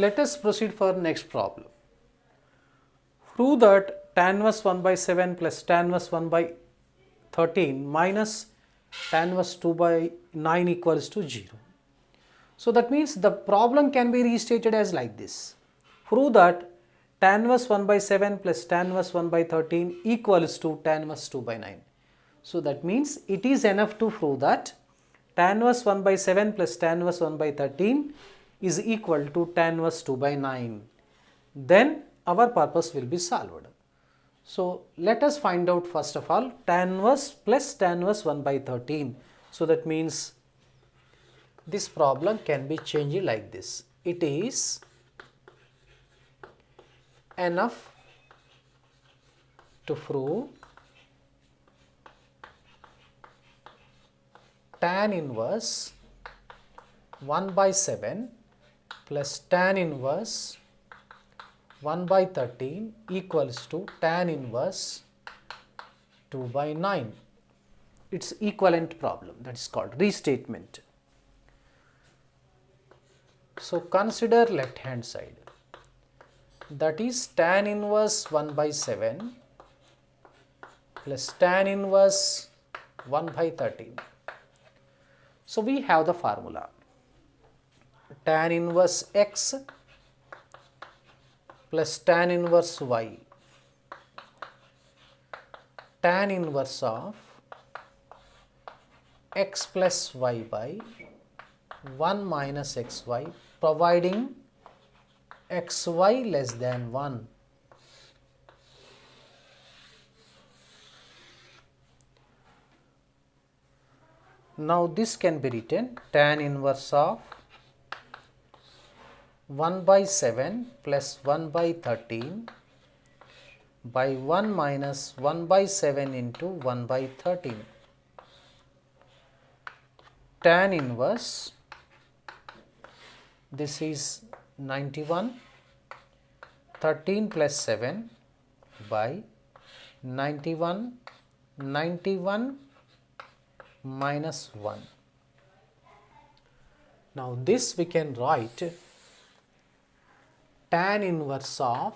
let us proceed for next problem. Prove that tan inverse 1 by 7 plus tan inverse 1 by 13 minus tan inverse 2 by 9 equals to 0. So that means the problem can be restated as like this. Prove that tan inverse 1 by 7 plus tan inverse 1 by 13 equals to tan inverse 2 by 9. So that means it is enough to prove that tan inverse 1 by 7 plus tan inverse 1 by 13 is equal to tan inverse 2 by 9. Then our purpose will be solved. So let us find out first of all tan inverse plus tan inverse 1 by 13. So that means this problem can be changed like this. It is enough to prove tan inverse 1 by 7 plus tan inverse 1 by 13 equals to tan inverse 2 by 9. It's equivalent problem, that is called restatement. So consider left hand side, that is tan inverse 1 by 7 plus tan inverse 1 by 13. So we have the formula tan inverse x plus tan inverse y, tan inverse of x plus y by 1 minus xy, providing xy less than 1. Now this can be written tan inverse of 1 by 7 plus 1 by 13 by 1 minus 1 by 7 into 1 by 13. Tan inverse, this is 91, 13 plus 7 by 91, 91 minus 1. Now this we can write tan inverse of,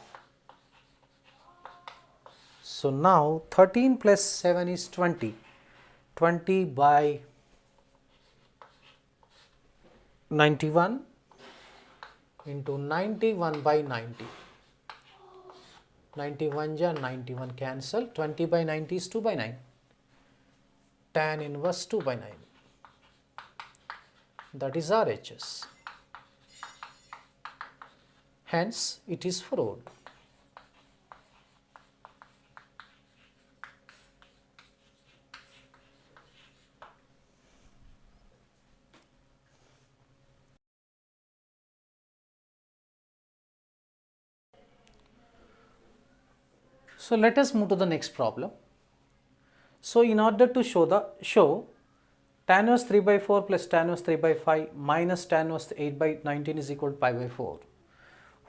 so now 13 plus 7 is 20, 20 by 91 into 91 by 90, 91 ja 91 cancel, 20 by 90 is 2 by 9, tan inverse 2 by 9, that is RHS. Hence it is proved. So let us move to the next problem. So in order to show tan inverse 3 by 4 plus tan inverse 3 by 5 minus tan inverse 8 by 19 is equal to pi by 4.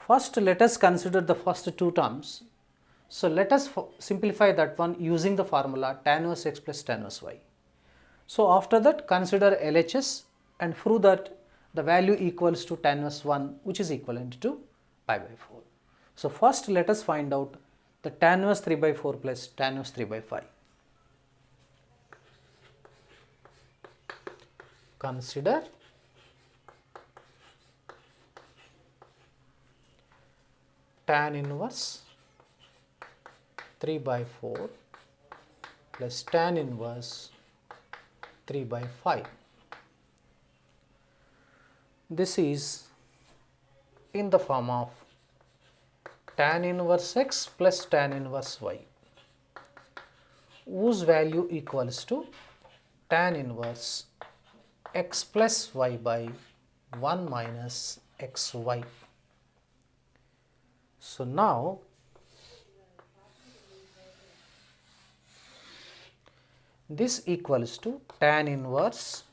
First let us consider the first two terms. So let us simplify that one using the formula tan inverse x plus tan inverse y. So after that consider LHS and prove that the value equals to tan inverse 1, which is equivalent to pi by 4. So first let us find out the tan inverse 3 by 4 plus tan inverse 3 by 5. Consider tan inverse 3 by 4 plus tan inverse 3 by 5. This is in the form of tan inverse x plus tan inverse y, whose value equals to tan inverse x plus y by 1 minus xy. So now this equals to tan inverse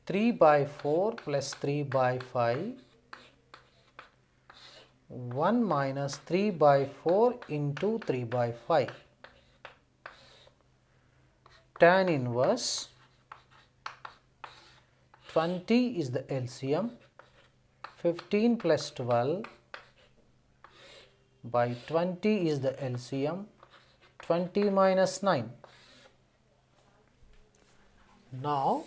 3 by 4 plus 3 by 5 1 minus 3 by 4 into 3 by 5. Tan inverse 20 is the LCM, 15 plus 12 by 20 is the LCM. 20 minus 9. Now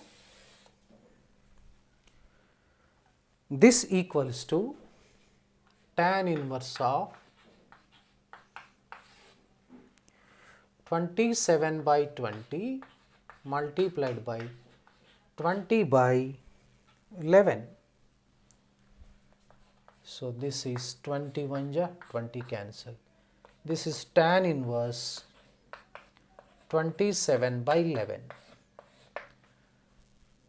this equals to tan inverse of 27 by 20 multiplied by 20 by 11. So this is 21 ja 20 cancel. This is tan inverse 27 by 11.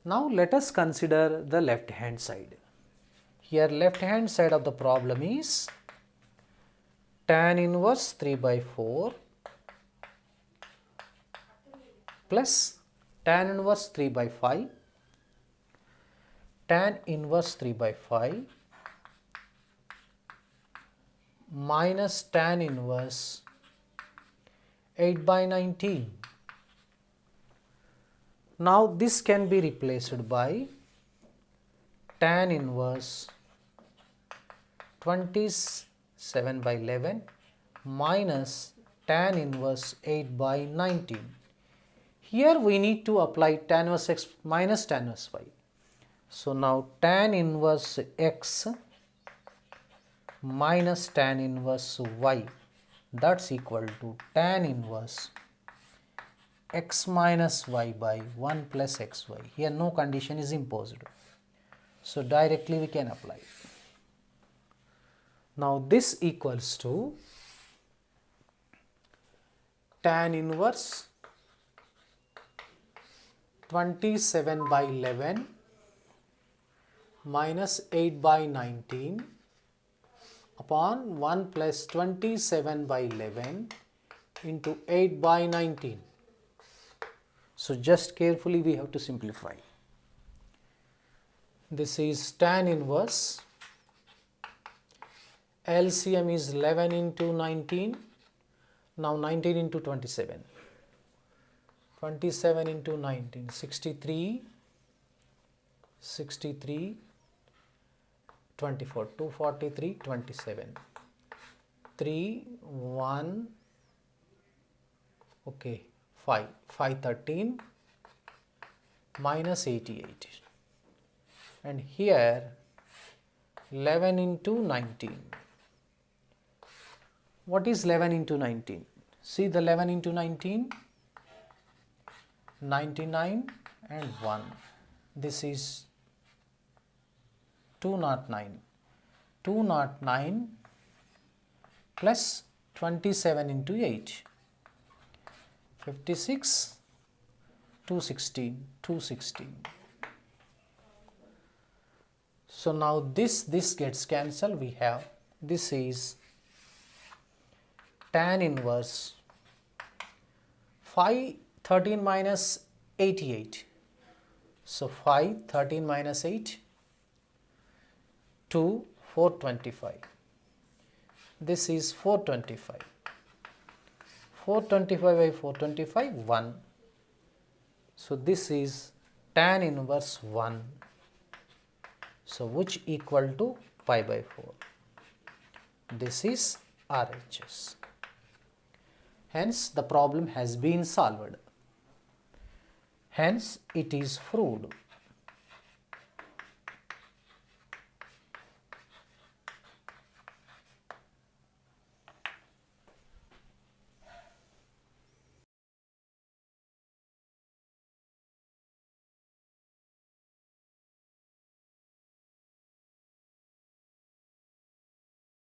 Now let us consider the left hand side. Here left hand side of the problem is tan inverse 3 by 4 plus tan inverse 3 by 5, tan inverse 3 by 5 minus tan inverse 8 by 19. Now this can be replaced by tan inverse 27 by 11 minus tan inverse 8 by 19. Here we need to apply tan inverse x minus tan inverse y. So now tan inverse x minus tan inverse y, that's equal to tan inverse x minus y by 1 plus xy. Here no condition is imposed. So directly we can apply. Now this equals to tan inverse 27 by 11 minus 8 by 19 upon 1 plus 27 by 11 into 8 by 19. So just carefully we have to simplify. This is tan inverse, LCM is 11 into 19, now 19 into 27, 27 into 19, 63, 24, 243, 27, 3, 1, okay, 5, 513 minus 88, and here 11 into 19. What is 11 into 19? See the 11 into 19, 99 and 1. This is 209. 209 plus 27 into 8. 56, 216, 216. So now this gets cancelled. We have, this is tan inverse 5 13 minus 88. So 5 13 minus 8, 2 425. This is 425. 425 by 425, 1. So this is tan inverse 1. So which equal to pi by 4. This is RHS. Hence the problem has been solved. Hence it is proved.